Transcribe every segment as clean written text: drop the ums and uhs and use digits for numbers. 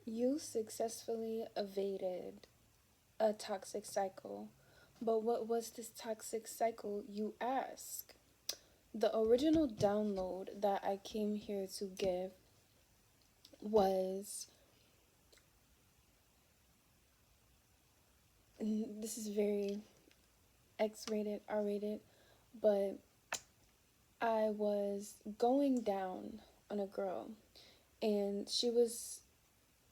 You successfully evaded a toxic cycle. But what was this toxic cycle, you ask? The original download that I came here to give was, this is very X rated, R rated, but I was going down on a girl, and she was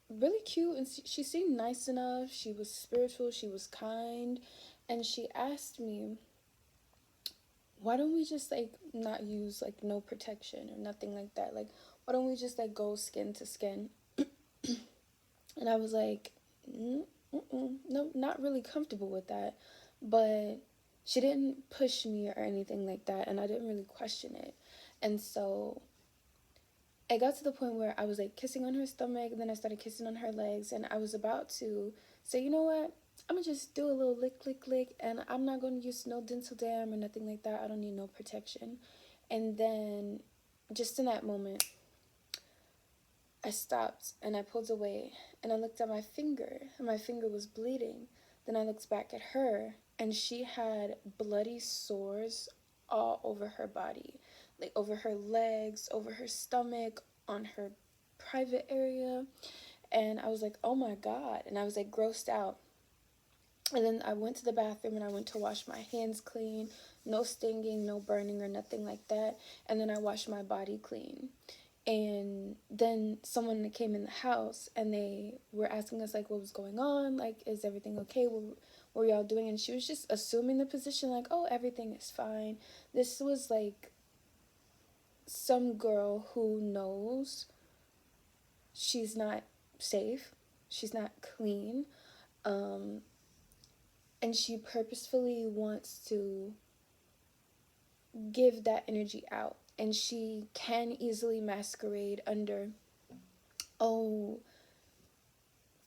really cute, and she seemed nice enough. She was spiritual, she was kind, and she asked me, why don't we just like not use like no protection or nothing like that? Like, why don't we just like go skin to skin? And I was like, no, not really comfortable with that. But she didn't push me or anything like that, and I didn't really question it. And so it got to the point where I was like kissing on her stomach, and then I started kissing on her legs, and I was about to say, you know what? I'm gonna just do a little lick, lick, lick, and I'm not gonna use no dental dam or nothing like that. I don't need no protection. And then, just in that moment, I stopped and I pulled away, and I looked at my finger, and my finger was bleeding. Then I looked back at her, and she had bloody sores all over her body, like over her legs, over her stomach, on her private area. And I was like, oh my God. And I was like grossed out. And then I went to the bathroom and I went to wash my hands clean. No stinging, no burning, or nothing like that. And then I washed my body clean. And then someone came in the house and they were asking us like what was going on, like is everything okay, what were y'all doing? And she was just assuming the position like, oh, everything is fine. This was like some girl who knows she's not safe, she's not clean, um, and she purposefully wants to give that energy out. And she can easily masquerade under, oh,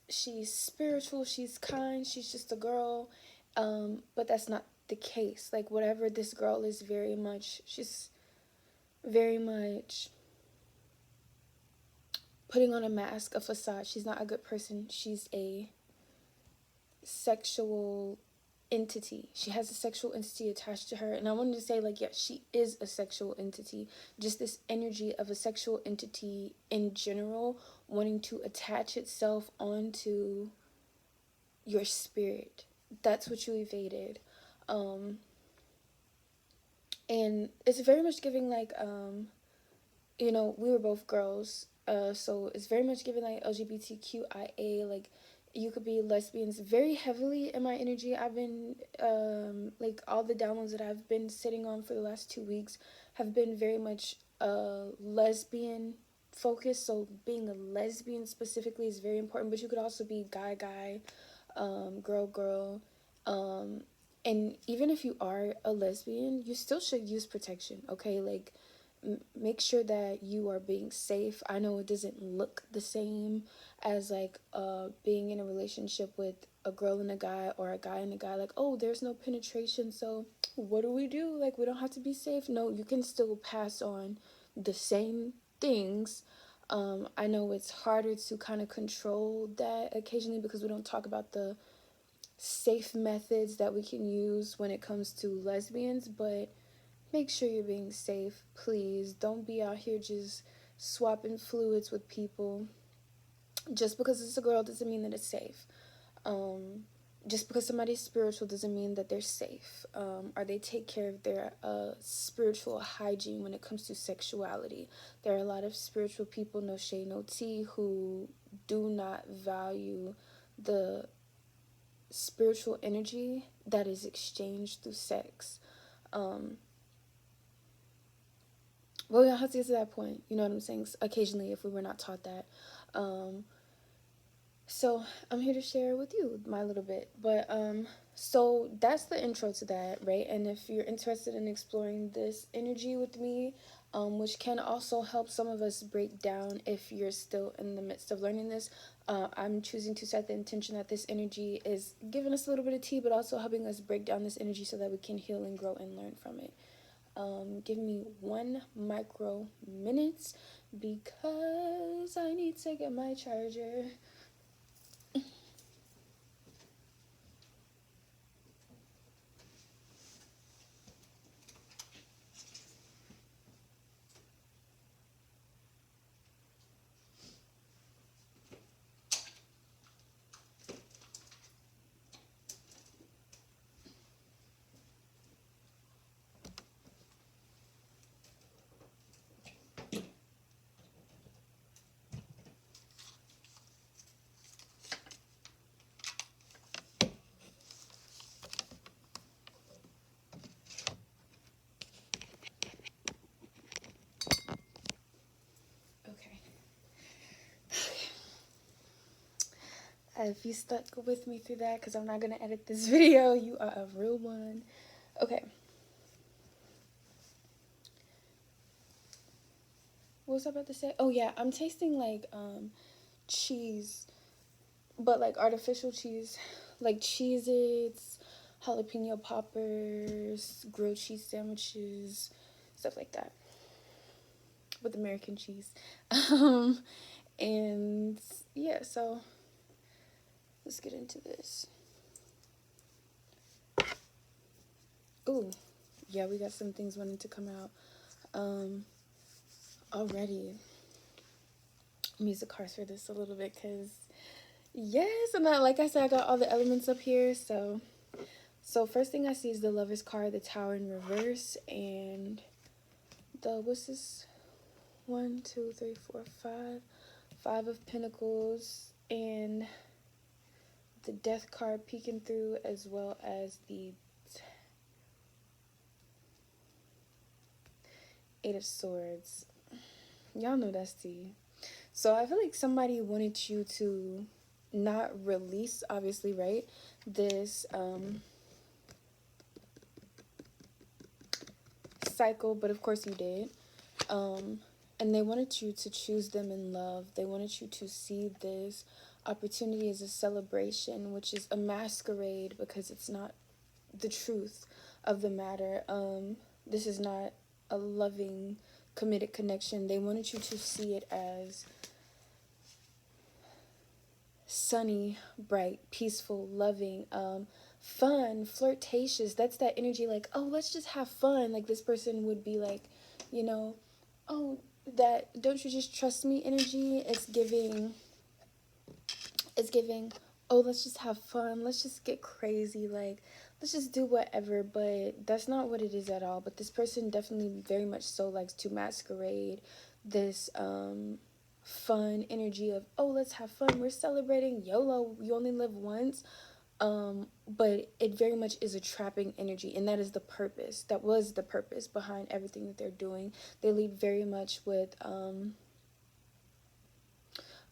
she's spiritual, she's kind, she's just a girl. But that's not the case. Like, whatever this girl is, very much, she's very much putting on a mask, a facade. She's not a good person. She's a sexual entity. She has a sexual entity attached to her. And I wanted to say, like, yeah, she is a sexual entity. Just this energy of a sexual entity in general wanting to attach itself onto your spirit. That's what you evaded. Um, and it's very much giving like, we were both girls. So it's very much giving like LGBTQIA, like you could be lesbians very heavily in my energy. I've been like all the downloads that I've been sitting on for the last 2 weeks have been very much lesbian focused. So being a lesbian specifically is very important, but you could also be guy guy, girl girl, um and even if you are a lesbian, you still should use protection, okay? Like, make sure that you are being safe. I know it doesn't look the same as like being in a relationship with a girl and a guy, or a guy and a guy, like, oh, there's no penetration, so what do we do? Like, we don't have to be safe. No, you can still pass on the same things. I know it's harder to kind of control that occasionally because we don't talk about the safe methods that we can use when it comes to lesbians, but make sure you're being safe, please. Don't be out here just swapping fluids with people. Just because it's a girl doesn't mean that it's safe. Um, just because somebody's spiritual doesn't mean that they're safe, or they take care of their spiritual hygiene when it comes to sexuality. There are a lot of spiritual people, no shade, no tea, who do not value the spiritual energy that is exchanged through sex. Um, well, we don't have to get to that point. You know what I'm saying? Occasionally, if we were not taught that. Um, so I'm here to share with you my little bit. But so that's the intro to that, right? And if you're interested in exploring this energy with me, which can also help some of us break down if you're still in the midst of learning this, I'm choosing to set the intention that this energy is giving us a little bit of tea, but also helping us break down this energy so that we can heal and grow and learn from it. Give me 1 micro minutes because I need to get my charger. Okay. If you stuck with me through that, because I'm not going to edit this video, you are a real one. Okay. What was I about to say? Oh, yeah. I'm tasting, like, cheese, but, like, artificial cheese. Like, Cheez-Its, jalapeno poppers, grilled cheese sandwiches, stuff like that. With American cheese. And, yeah, so let's get into this. Ooh, yeah, we got some things wanting to come out. Already. Music cars for this a little bit, because, yes, and like I said, I got all the elements up here, so first thing I see is the Lover's card, the Tower in reverse, and the, what's this? 1, 2, 3, 4, 5. 5 of Pentacles, and the Death card peeking through, as well as the 8 of Swords. Y'all know that's tea. So I feel like somebody wanted you to not release, obviously, right, this cycle, but of course you did. And they wanted you to choose them in love. They wanted you to see this opportunity as a celebration, which is a masquerade, because it's not the truth of the matter. This is not a loving, committed connection. They wanted you to see it as sunny, bright, peaceful, loving, fun, flirtatious. That's that energy, like, oh, let's just have fun. Like, this person would be like, you know, oh, that don't you just trust me energy. It's giving, oh, let's just have fun, let's just get crazy, like, let's just do whatever. But that's not what it is at all. But this person definitely very much so likes to masquerade this fun energy of, oh, let's have fun, we're celebrating YOLO, you only live once. But it very much is a trapping energy, and that is the purpose. That was the purpose behind everything that they're doing. They lead very much with, I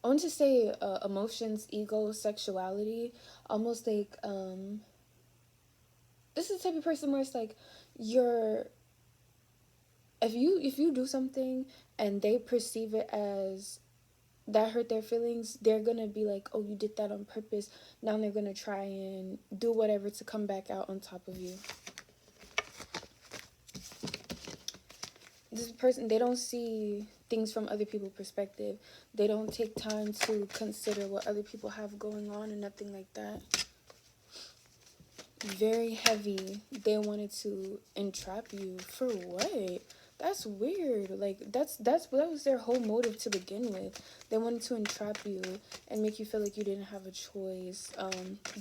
want to say, emotions, ego, sexuality, almost like, this is the type of person where it's like, you're, if you do something and they perceive it as that hurt their feelings, they're gonna be like, oh, you did that on purpose. Now they're gonna try and do whatever to come back out on top of you. This person, they don't see things from other people's perspective. They don't take time to consider what other people have going on and nothing like that. Very heavy. They wanted to entrap you. For what? That's weird. Like, that was their whole motive to begin with. They wanted to entrap you and make you feel like you didn't have a choice,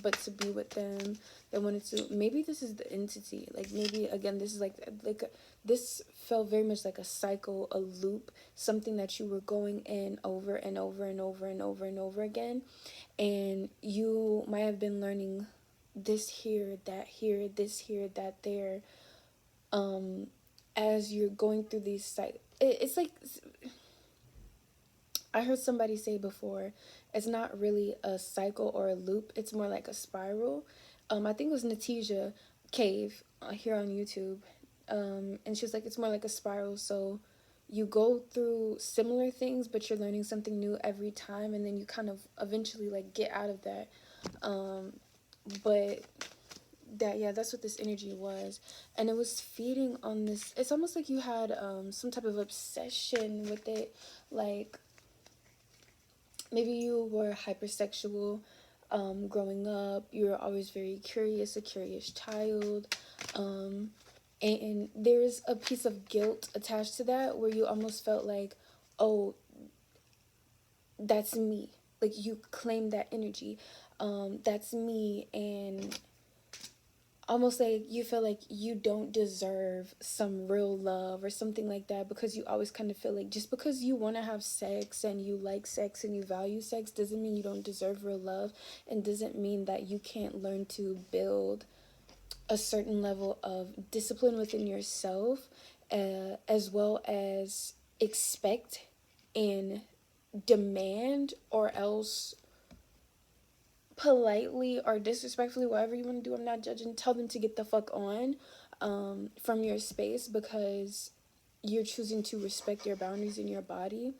but to be with them. They wanted to, maybe this is the entity. Like, maybe again, this is this felt very much like a cycle, a loop, something that you were going in over and over and over and over and over again, and you might have been learning this here, that here, this here, that there, as you're going through these it's like, I heard somebody say before, it's not really a cycle or a loop, it's more like a spiral. I think it was Natija Cave here on YouTube, and she was like, it's more like a spiral. So you go through similar things, but you're learning something new every time, and then you kind of eventually like get out of that. But that's what this energy was. And it was feeding on this. It's almost like you had some type of obsession with it. Like maybe you were hypersexual growing up. You were always very curious, a curious child. And there's a piece of guilt attached to that where you almost felt like, oh, that's me. Like you claim that energy. That's me. And almost like you feel like you don't deserve some real love or something like that, because you always kind of feel like just because you want to have sex and you like sex and you value sex doesn't mean you don't deserve real love, and doesn't mean that you can't learn to build a certain level of discipline within yourself, as well as expect and demand, or else politely or disrespectfully, whatever you want to do, I'm not judging, tell them to get the fuck on from your space, because you're choosing to respect your boundaries in your body,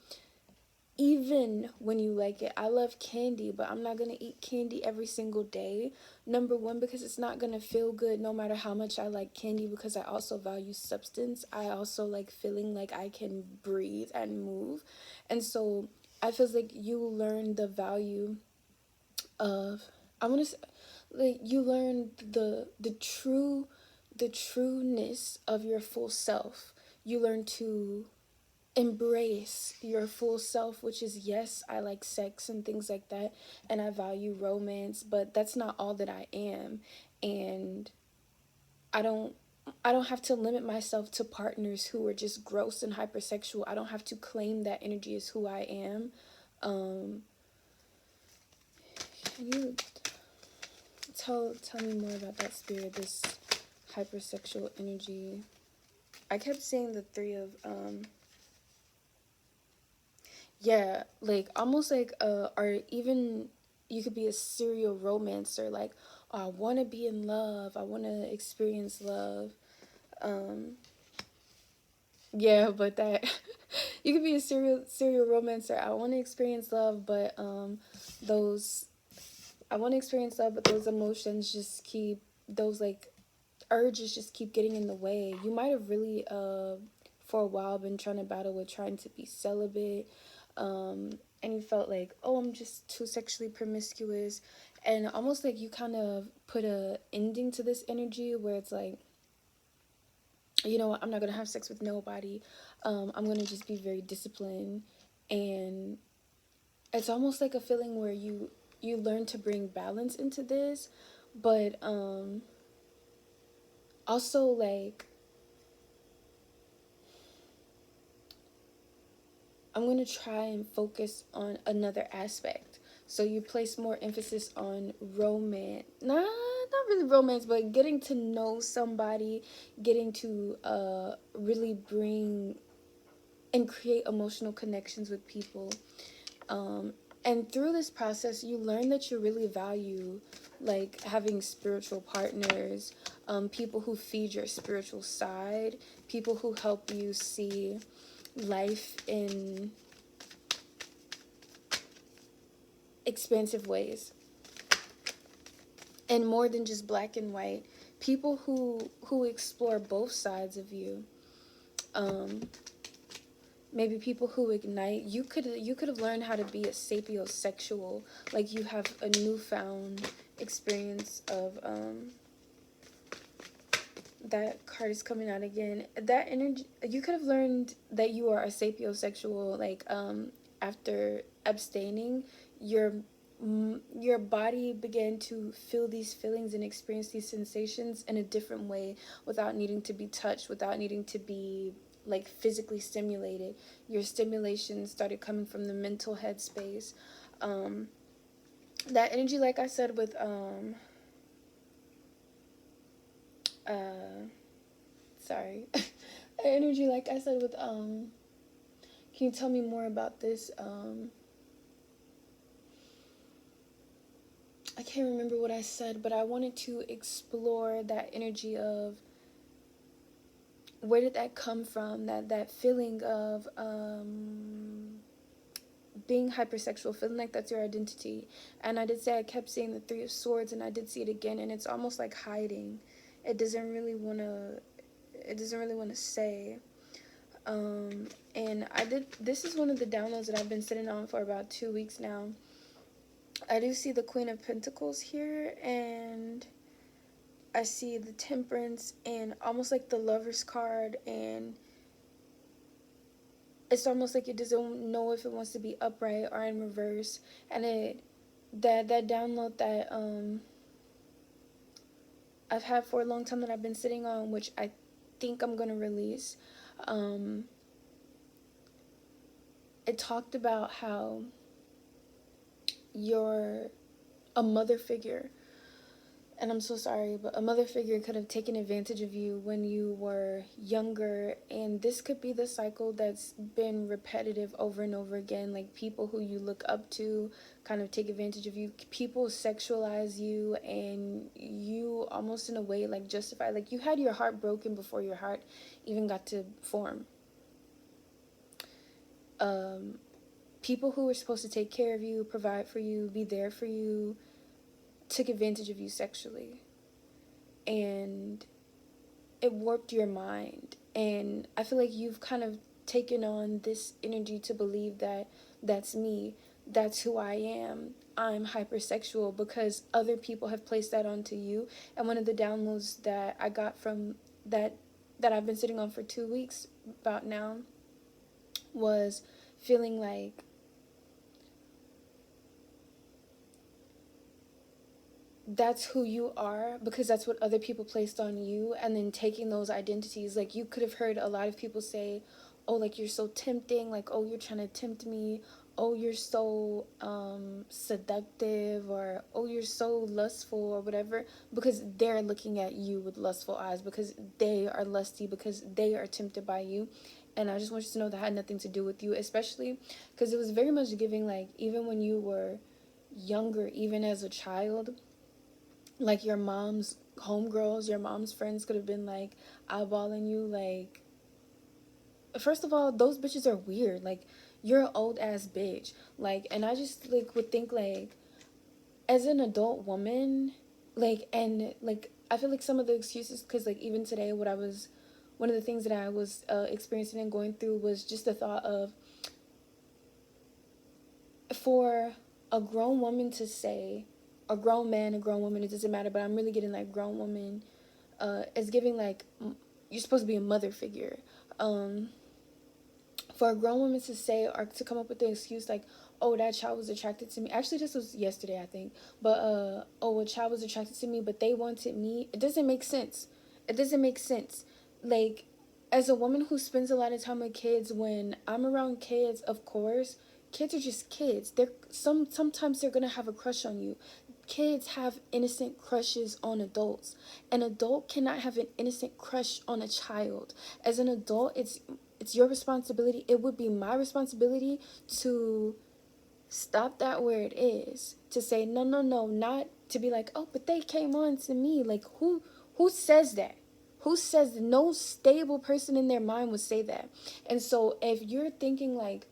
even when you like it. I love candy, but I'm not going to eat candy every single day. Number one, because it's not going to feel good no matter how much I like candy, because I also value substance. I also like feeling like I can breathe and move. And so I feel like you learn the value of, I want to, like, you learn the trueness of your full self. You learn to embrace your full self, which is, yes, I like sex and things like that, and I value romance, but that's not all that I am. And I don't I don't have to limit myself to partners who are just gross and hypersexual. I don't have to claim that energy is who I am. Um, can you tell me more about that spirit, this hypersexual energy? I kept saying the three of yeah, like almost like or even you could be a serial romancer, like, oh, I want to be in love, I want to experience love. Um yeah, but that you could be a serial romancer. I want to experience love, but those I want to experience love, but those emotions just keep, those like urges just keep getting in the way. You might have really for a while been trying to battle with trying to be celibate, and you felt like, oh, I'm just too sexually promiscuous, and almost like you kind of put a ending to this energy where it's like, you know what, I'm not gonna have sex with nobody. I'm gonna just be very disciplined. And it's almost like a feeling where you learn to bring balance into this, but also like, I'm going to try and focus on another aspect. So you place more emphasis on romance. Not really romance, but getting to know somebody, getting to really bring and create emotional connections with people. And through this process, you learn that you really value like having spiritual partners, people who feed your spiritual side, people who help you see life in expansive ways, and more than just black and white, people who explore both sides of you. um Maybe people who ignite. You could have learned how to be a sapiosexual, like you have a newfound experience of that card is coming out again, that energy. You could have learned that you are a sapiosexual, like after abstaining, your your body began to feel these feelings and experience these sensations in a different way, without needing to be touched, without needing to be like physically stimulated. Your stimulation started coming from the mental headspace. um that energy, like I said with uh sorry that energy, like I said with can you tell me more about this? I can't remember what I said, but I wanted to explore that energy of where did that come from, that feeling of being hypersexual, feeling like that's your identity. And I did say I kept seeing the Three of Swords, and I did see it again, and it's almost like hiding. It doesn't really want to say. And this is one of the downloads that I've been sitting on for about 2 weeks now. I do see the Queen of Pentacles here, and I see the Temperance, and almost like the Lover's card, and it's almost like it doesn't know if it wants to be upright or in reverse. And that download that I've had for a long time that I've been sitting on, which I think I'm gonna release. It talked about how you're a mother figure, and I'm so sorry, but a mother figure could have taken advantage of you when you were younger, and this could be the cycle that's been repetitive over and over again. Like, people who you look up to kind of take advantage of you. People sexualize you, and you almost in a way like justify, like you had your heart broken before your heart even got to form. People who were supposed to take care of you, provide for you, be there for you, took advantage of you sexually, and it warped your mind. And I feel like you've kind of taken on this energy to believe that that's me, that's who I am, I'm hypersexual, because other people have placed that onto you. And one of the downloads that I got from that I've been sitting on for 2 weeks about now was feeling like that's who you are because that's what other people placed on you, and then taking those identities. Like, you could have heard a lot of people say, oh, like, you're so tempting, like, oh, you're trying to tempt me, oh, you're so seductive, or oh, you're so lustful, or whatever, because they're looking at you with lustful eyes, because they are lusty, because they are tempted by you. And I just want you to know that had nothing to do with you, especially because it was very much giving, like, even when you were younger, even as a child, like, your mom's homegirls, your mom's friends could have been, like, eyeballing you. Like, first of all, those bitches are weird. Like, you're an old-ass bitch. Like, and I just, like, would think, like, as an adult woman, like, and, like, I feel like some of the excuses, because, like, even today, one of the things that I was experiencing and going through was just the thought of, for a grown woman to say, a grown man, a grown woman, it doesn't matter, but I'm really getting, like, grown woman, is giving, like, you're supposed to be a mother figure. For a grown woman to say, or to come up with the excuse, like, oh, that child was attracted to me. Actually, this was yesterday, I think. But, oh, a child was attracted to me, but they wanted me. It doesn't make sense. It doesn't make sense. Like, as a woman who spends a lot of time with kids, when I'm around kids, of course, kids are just kids. Sometimes they're going to have a crush on you. Kids have innocent crushes on adults. An adult cannot have an innocent crush on a child. As an adult, it's your responsibility. It would be my responsibility to stop that where it is. To say, no, not to be like, oh, but they came on to me. Like, who says that? Who says that? No stable person in their mind would say that. And so if you're thinking like,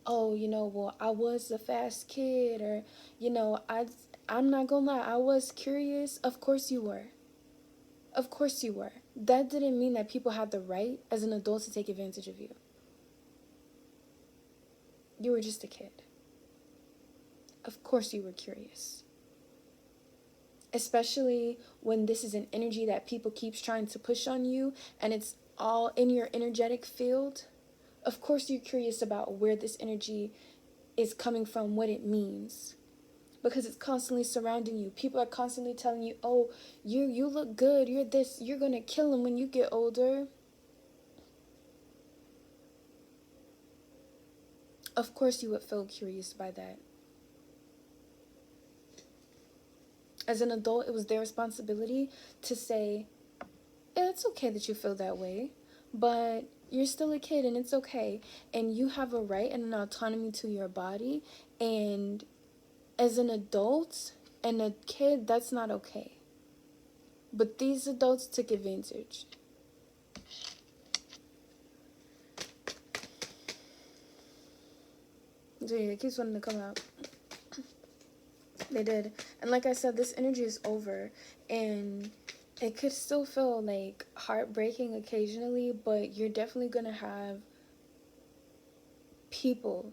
oh, well, I was a fast kid, or, I'm not gonna lie, I was curious. Of course you were. Of course you were. That didn't mean that people had the right as an adult to take advantage of you. You were just a kid. Of course you were curious. Especially when this is an energy that people keeps trying to push on you, and it's all in your energetic field. Of course you're curious about where this energy is coming from, what it means. Because it's constantly surrounding you. People are constantly telling you, oh, you look good, you're this, you're gonna kill him when you get older. Of course you would feel curious by that. As an adult, it was their responsibility to say, yeah, it's okay that you feel that way, but you're still a kid and it's okay. And you have a right and an autonomy to your body. And as an adult and a kid, that's not okay. But these adults took advantage. So yeah, it keeps wanting to come out. They did. And like I said, this energy is over. And it could still feel like heartbreaking occasionally, but you're definitely going to have people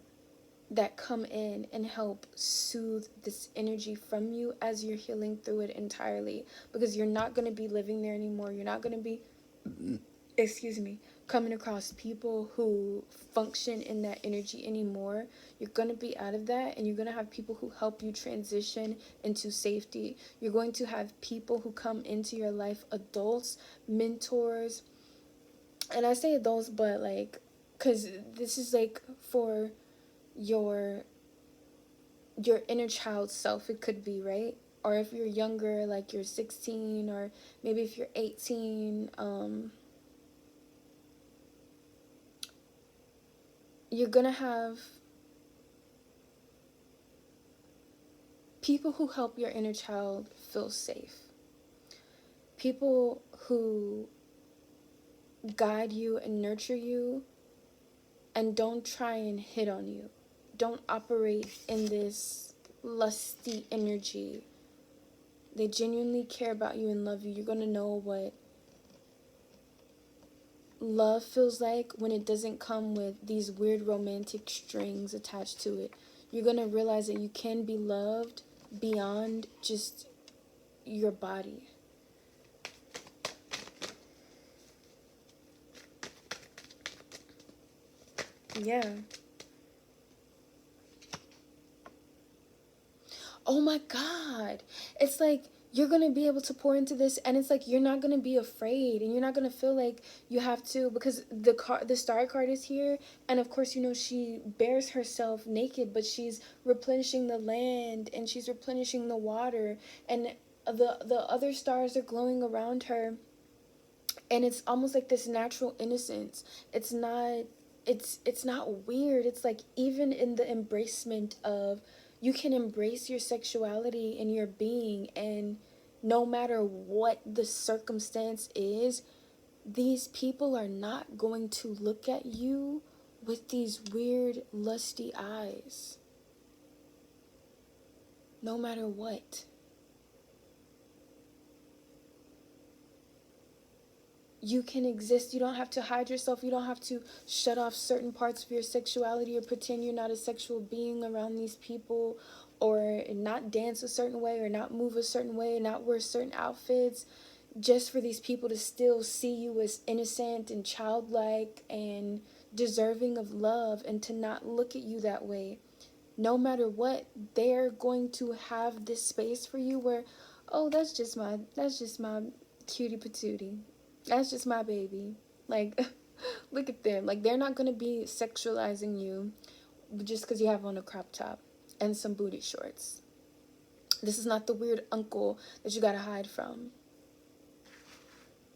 that come in and help soothe this energy from you as you're healing through it entirely, because you're not going to be living there anymore. You're not going to be, excuse me, coming across people who function in that energy anymore. You're going to be out of that, and you're going to have people who help you transition into safety. You're going to have people who come into your life, adults, mentors, and I say adults, but like, because this is like for your inner child self, it could be, right? Or if you're younger, like you're 16, or maybe if you're 18, you're gonna have people who help your inner child feel safe, people who guide you and nurture you and don't try and hit on you, don't operate in this lusty energy. They genuinely care about you and love you. You're gonna know what love feels like when it doesn't come with these weird romantic strings attached to it. You're gonna realize that you can be loved beyond just your body. Yeah. Oh my God. It's like you're going to be able to pour into this, and it's like you're not going to be afraid, and you're not going to feel like you have to, because the star card is here, and of course, you know, she bears herself naked, but she's replenishing the land, and she's replenishing the water, and the other stars are glowing around her, and it's almost like this natural innocence. It's not weird. It's like, even in the embracement of, you can embrace your sexuality and your being, and no matter what the circumstance is, these people are not going to look at you with these weird lusty eyes, no matter what. You can exist. You don't have to hide yourself. You don't have to shut off certain parts of your sexuality or pretend you're not a sexual being around these people, or not dance a certain way, or not move a certain way, not wear certain outfits, just for these people to still see you as innocent and childlike and deserving of love, and to not look at you that way. No matter what, they're going to have this space for you where, oh, that's just my cutie patootie. That's just my baby. Like, look at them. Like, they're not going to be sexualizing you just because you have on a crop top and some booty shorts. This is not the weird uncle that you got to hide from.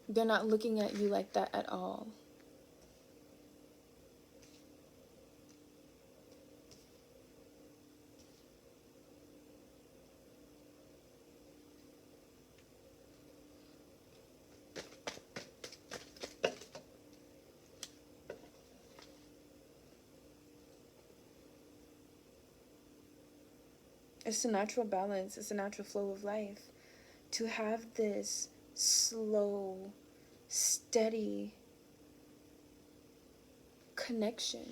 They're not looking at you like that at all. It's a natural balance. It's a natural flow of life. To have this slow, steady connection,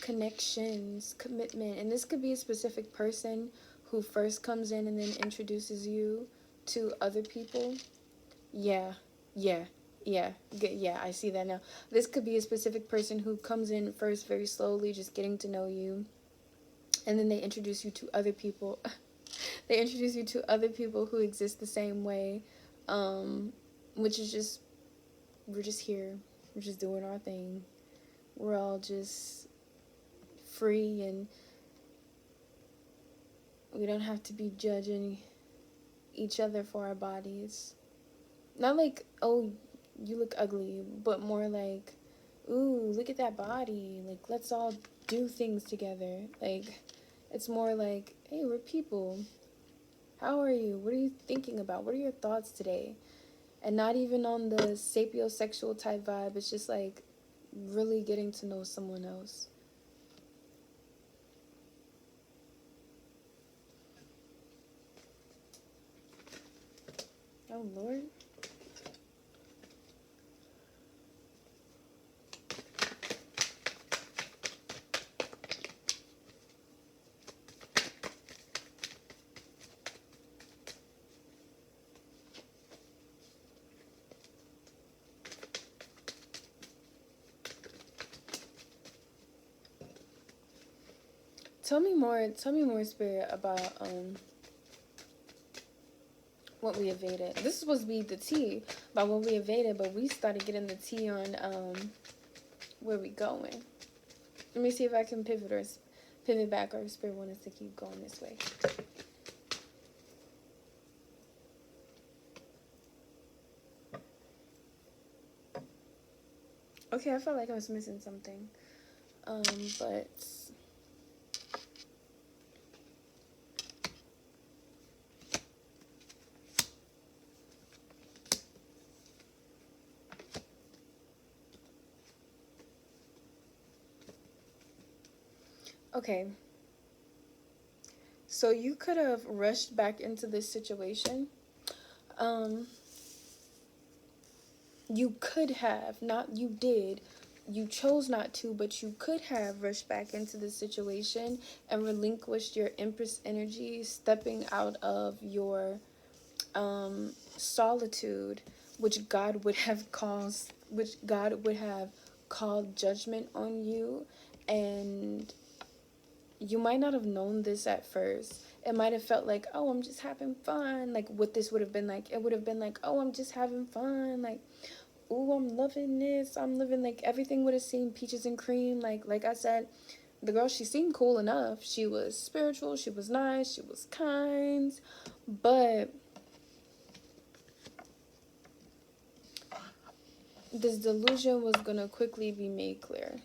connections, commitment. And this could be a specific person who first comes in and then introduces you to other people. Yeah, yeah, yeah, I see that now. This could be a specific person who comes in first very slowly, just getting to know you. And then they introduce you to other people. They introduce you to other people who exist the same way. Which is just, we're just here. We're just doing our thing. We're all just free, and we don't have to be judging each other for our bodies. Not like, oh, you look ugly, but more like, ooh, look at that body. Like, let's all do things together. Like, it's more like, hey, we're people. How are you? What are you thinking about? What are your thoughts today? And not even on the sapiosexual type vibe. It's just like really getting to know someone else. Oh, Lord. Tell me more, Spirit, about what we evaded. This is supposed to be the tea about what we evaded, but we started getting the tea on where we going. Let me see if I can pivot back, or Spirit want us to keep going this way. Okay, I felt like I was missing something. But okay. So you could have rushed back into this situation. You could have, not you did. You chose not to, but you could have rushed back into this situation and relinquished your Empress energy, stepping out of your solitude, which God would have called judgment on you. And you might not have known this at first. It might have felt like, oh, I'm just having fun. Like, what this would have been like, it would have been like, oh, I'm just having fun. Like, ooh, I'm loving this. I'm living, like, everything would have seemed peaches and cream. Like I said, the girl, she seemed cool enough. She was spiritual. She was nice. She was kind. But this delusion was gonna quickly be made clear.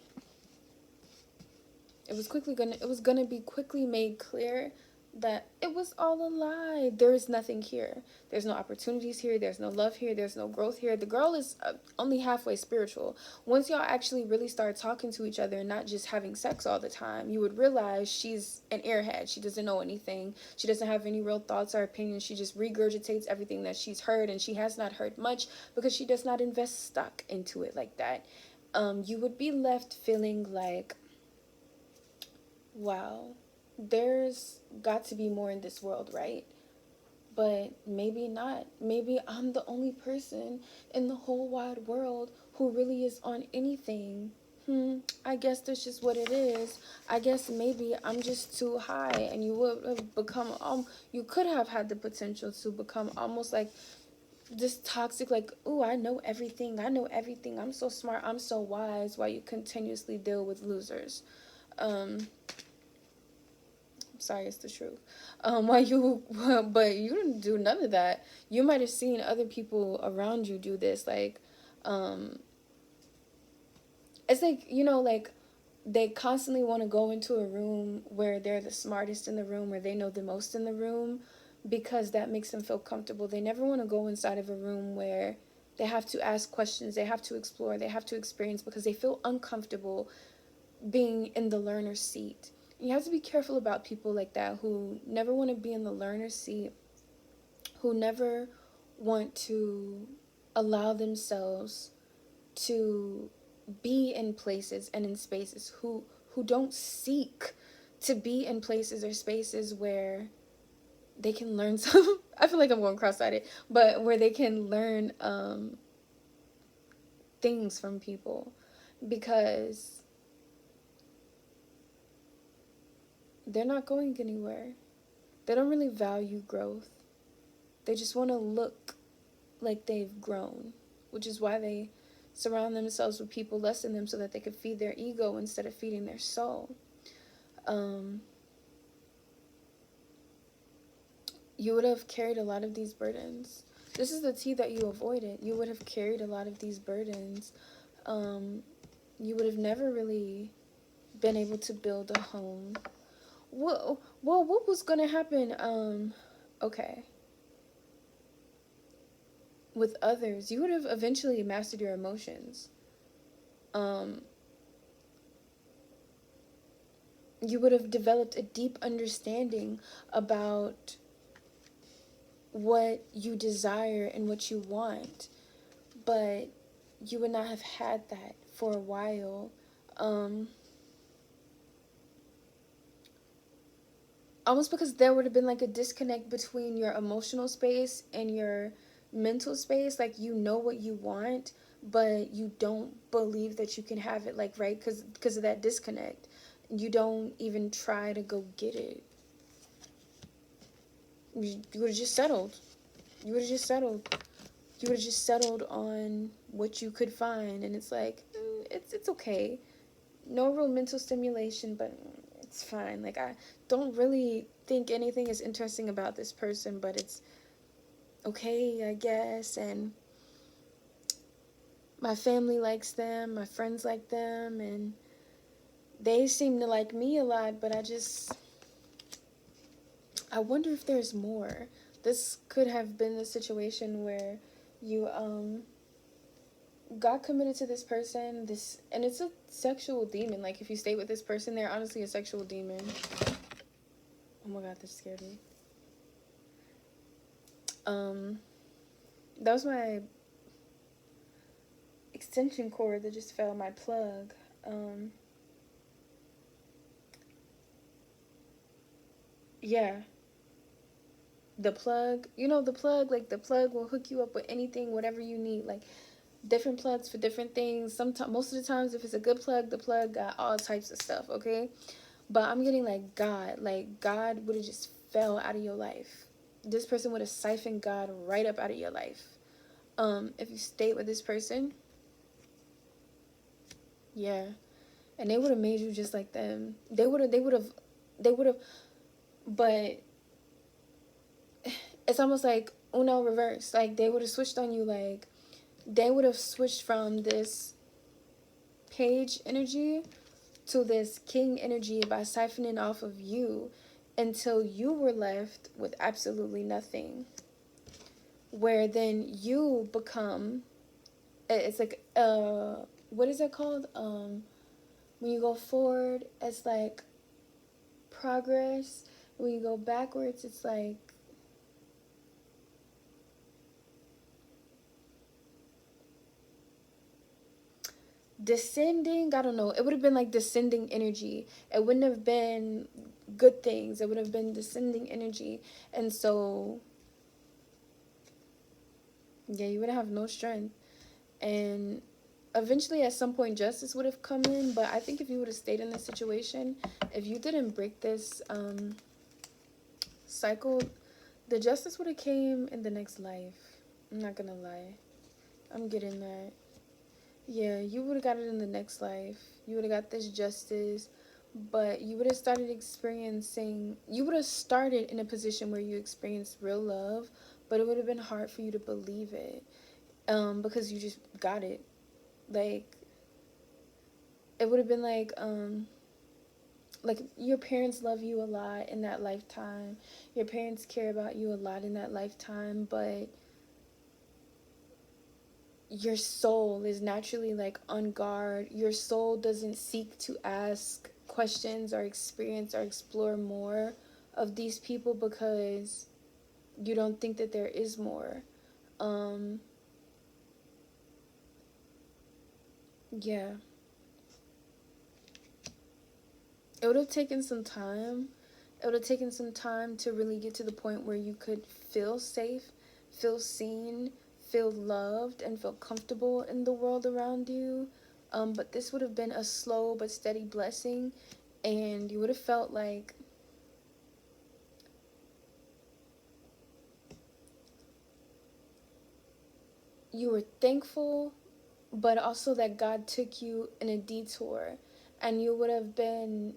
It was gonna be quickly made clear that it was all a lie. There is nothing here. There's no opportunities here. There's no love here. There's no growth here. The girl is only halfway spiritual. Once y'all actually really start talking to each other and not just having sex all the time, you would realize she's an airhead. She doesn't know anything. She doesn't have any real thoughts or opinions. She just regurgitates everything that she's heard, and she has not heard much because she does not invest stock into it like that. You would be left feeling like, wow, there's got to be more in this world, right? But maybe not. Maybe I'm the only person in the whole wide world who really is on anything. I guess that's just what it is. I guess maybe I'm just too high, and you would have become, you could have had the potential to become almost like this toxic, like, ooh, I know everything, I'm so smart, I'm so wise, while you continuously deal with losers. Sorry, it's the truth. Why you, but you didn't do none of that. You might have seen other people around you do this. Like, it's like, like they constantly want to go into a room where they're the smartest in the room, where they know the most in the room, because that makes them feel comfortable. They never want to go inside of a room where they have to ask questions, they have to explore, they have to experience, because they feel uncomfortable being in the learner's seat. You have to be careful about people like that, who never want to be in the learner's seat, who never want to allow themselves to be in places and in spaces, who don't seek to be in places or spaces where they can learn some I feel like I'm going cross-eyed, but where they can learn things from people, because they're not going anywhere. They don't really value growth. They just want to look like they've grown, which is why they surround themselves with people less than them, so that they could feed their ego instead of feeding their soul. You would have carried a lot of these burdens. This is the tea that you avoided. You would have carried a lot of these burdens. You would have never really been able to build a home. Well, what was going to happen? Okay. With others, you would have eventually mastered your emotions. You would have developed a deep understanding about what you desire and what you want, but you would not have had that for a while. Um, Almost because there would have been like a disconnect between your emotional space and your mental space. Like, you know what you want, but you don't believe that you can have it, like, right? Because of that disconnect. You don't even try to go get it. You would have just settled. You would have just settled. You would have just settled on what you could find, and it's like, it's okay. No real mental stimulation, but it's fine. Like, I don't really think anything is interesting about this person, but it's okay, I guess. And my family likes them, my friends like them, and they seem to like me a lot, but I wonder if there's more. This could have been the situation where you got committed to this person, and it's a sexual demon. Like, if you stay with this person, they're honestly a sexual demon. Oh my god, this scared me. That was my extension cord that just fell, my plug. Yeah, the plug. You know, the plug, like, the plug will hook you up with anything, whatever you need. Like, different plugs for different things. Sometimes, most of the times, if it's a good plug, the plug got all types of stuff, okay? But I'm getting, like God would have just fell out of your life. This person would have siphoned God right up out of your life. If you stayed with this person, yeah. And they would have made you just like them. They would have, but it's almost like Uno reverse. Like, they would have switched on you. Like, they would have switched from this page energy to this king energy by siphoning off of you until you were left with absolutely nothing. Where then you become, it's like, what is it called? When you go forward, it's like progress. When you go backwards, it's like descending. I don't know. It would have been like descending energy. It wouldn't have been good things. It would have been descending energy. And so, yeah, you would have no strength. And eventually, at some point, justice would have come in. But I think if you would have stayed in this situation, if you didn't break this cycle, the justice would have came in the next life. I'm not gonna lie. I'm getting that. Yeah, you would have got it in the next life. You would have got this justice, but you would have started experiencing, you would have started in a position where you experienced real love, but it would have been hard for you to believe it, because you just got it. Like, it would have been like your parents love you a lot in that lifetime. Your parents care about you a lot in that lifetime, but your soul is naturally like on guard. Your soul doesn't seek to ask questions or experience or explore more of these people because you don't think that there is more. Um yeah. It would have taken some time. It would have taken some time to really get to the point where you could feel safe, feel seen, feel loved, and feel comfortable in the world around you. But this would have been a slow but steady blessing, and you would have felt like you were thankful, but also that God took you in a detour, and you would have been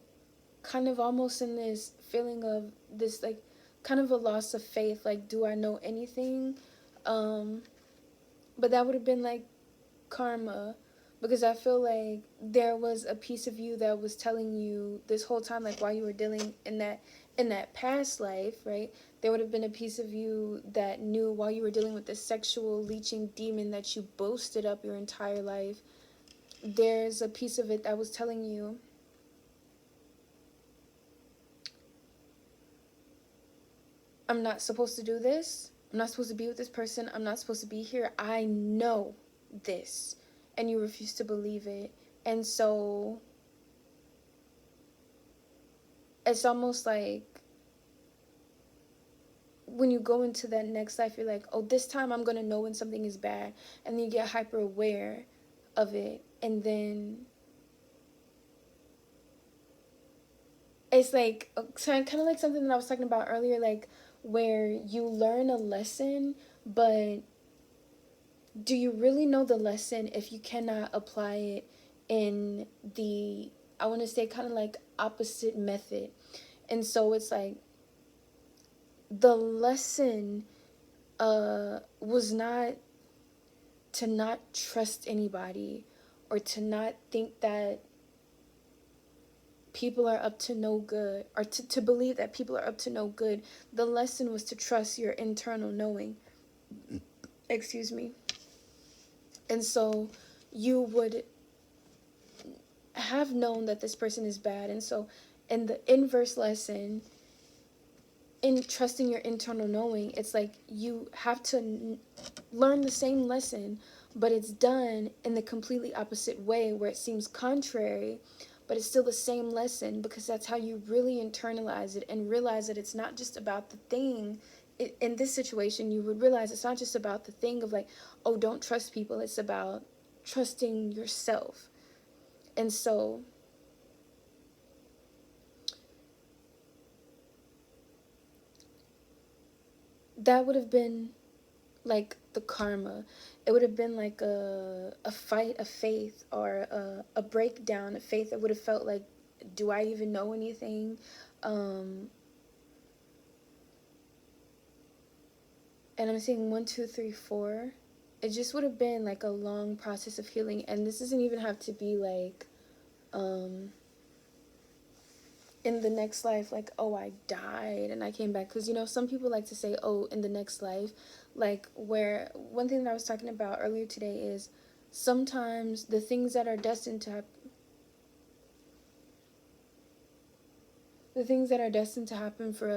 kind of almost in this feeling of this, like, kind of a loss of faith, like, do I know anything? um but that would have been like karma, because I feel like there was a piece of you that was telling you this whole time, like, while you were dealing in that past life, right? There would have been a piece of you that knew while you were dealing with this sexual leeching demon that you boasted up your entire life. There's a piece of it that was telling you, I'm not supposed to do this. I'm not supposed to be with this person. I'm not supposed to be here. I know this. And you refuse to believe it. And so it's almost like when you go into that next life, you're like, oh, this time I'm going to know when something is bad. And then you get hyper aware of it. And then it's like kind of like something that I was talking about earlier, like where you learn a lesson, but do you really know the lesson if you cannot apply it in the, I want to say, kind of like opposite method? And so it's like the lesson was not to not trust anybody, or to not think that people are up to no good, or to believe that people are up to no good. The lesson was to trust your internal knowing. Excuse me. And so you would have known that this person is bad. And so in the inverse lesson, in trusting your internal knowing, it's like you have to learn the same lesson, but it's done in the completely opposite way, where it seems contrary, but it's still the same lesson, because that's how you really internalize it and realize that it's not just about the thing. In this situation, you would realize it's not just about the thing of like, oh, don't trust people. It's about trusting yourself. And so that would have been like the karma. It would have been like a fight of faith, or a breakdown of faith. It would have felt like, do I even know anything? And I'm saying 1, 2, 3, 4. It just would have been like a long process of healing. And this doesn't even have to be like in the next life, like, oh, I died and I came back. Because, you know, some people like to say, oh, in the next life. Like, where one thing that I was talking about earlier today is sometimes the things that are destined to happen, for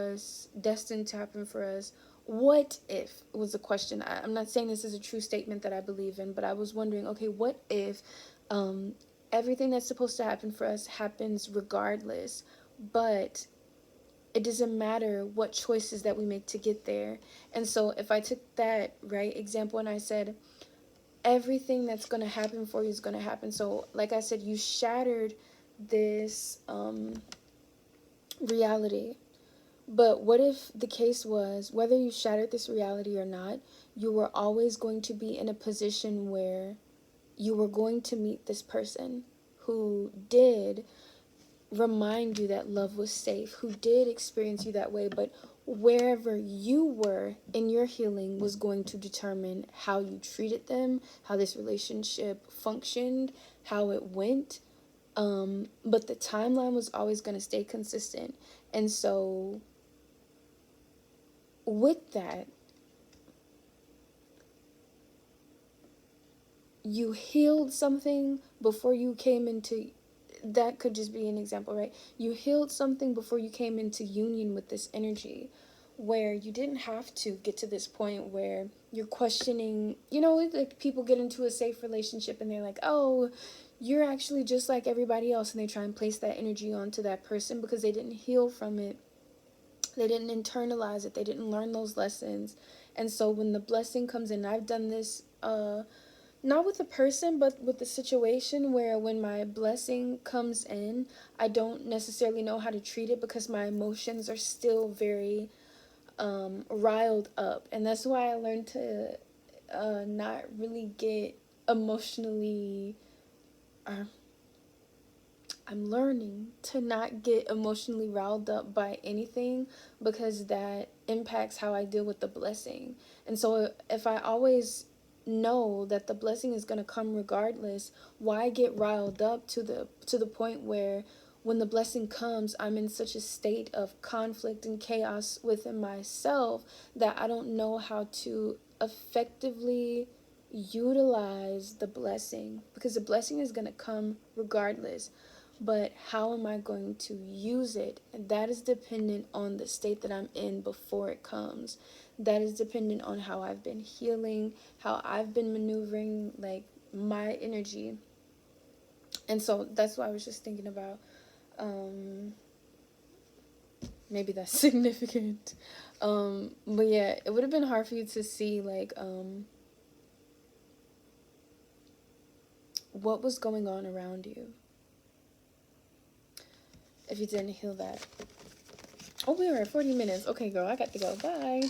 us, what if, was the question. I'm not saying this is a true statement that I believe in, but I was wondering, okay, what if everything that's supposed to happen for us happens regardless, but it doesn't matter what choices that we make to get there. And so if I took that right example and I said, everything that's going to happen for you is going to happen. So like I said, you shattered this reality. But what if the case was, whether you shattered this reality or not, you were always going to be in a position where you were going to meet this person who did remind you that love was safe, who did experience you that way, but wherever you were in your healing was going to determine how you treated them, how this relationship functioned, how it went. But the timeline was always going to stay consistent. And so with that, you healed something before you came into, that could just be an example, right? You healed something before you came into union with this energy, where you didn't have to get to this point where you're questioning, you know, like people get into a safe relationship and they're like, oh, you're actually just like everybody else, and they try and place that energy onto that person because they didn't heal from it. They didn't internalize it. They didn't learn those lessons. And so when the blessing comes in, I've done this not with the person, but with the situation, where when my blessing comes in, I don't necessarily know how to treat it because my emotions are still very riled up. And that's why I learned to not really get emotionally, I'm learning to not get emotionally riled up by anything, because that impacts how I deal with the blessing. And so if I always know that the blessing is going to come regardless, why get riled up to the point where when the blessing comes, I'm in such a state of conflict and chaos within myself that I don't know how to effectively utilize the blessing, because the blessing is going to come regardless. but how am I going to use it? That is dependent on the state that I'm in before it comes. That is dependent on how I've been healing, how I've been maneuvering, like, my energy. And so that's why I was just thinking about, maybe that's significant. But yeah, it would have been hard for you to see, like, what was going on around you if you didn't heal that. Oh, we were at 40 minutes. Okay, girl, I got to go. Bye.